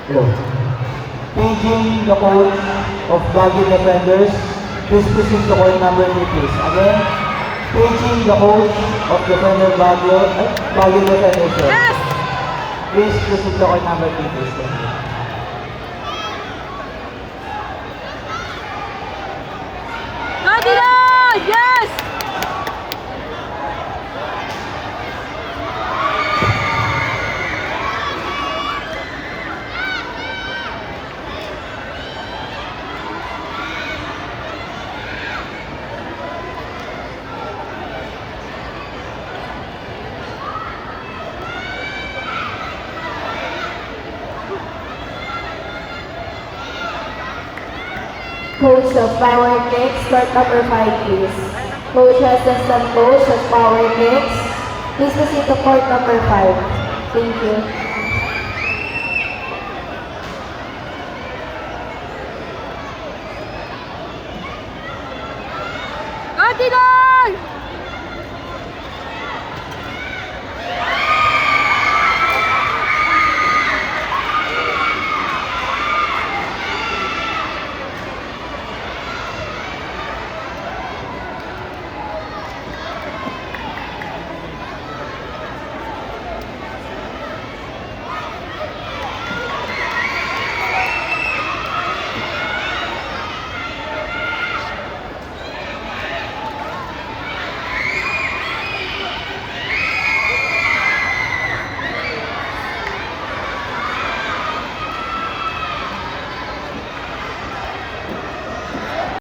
Hello. Paging the coach of Baguio Defenders, please proceed to court number 3, please. Again, paging the coach of Defender Baguio Defenders, sir. Yes! Please proceed to court number 3, please. Thank you. Kadila! Yes! Coach of Power Kicks, court number 5, please. Coach assistant coach of Power Kicks, please proceed to court number 5. Thank you.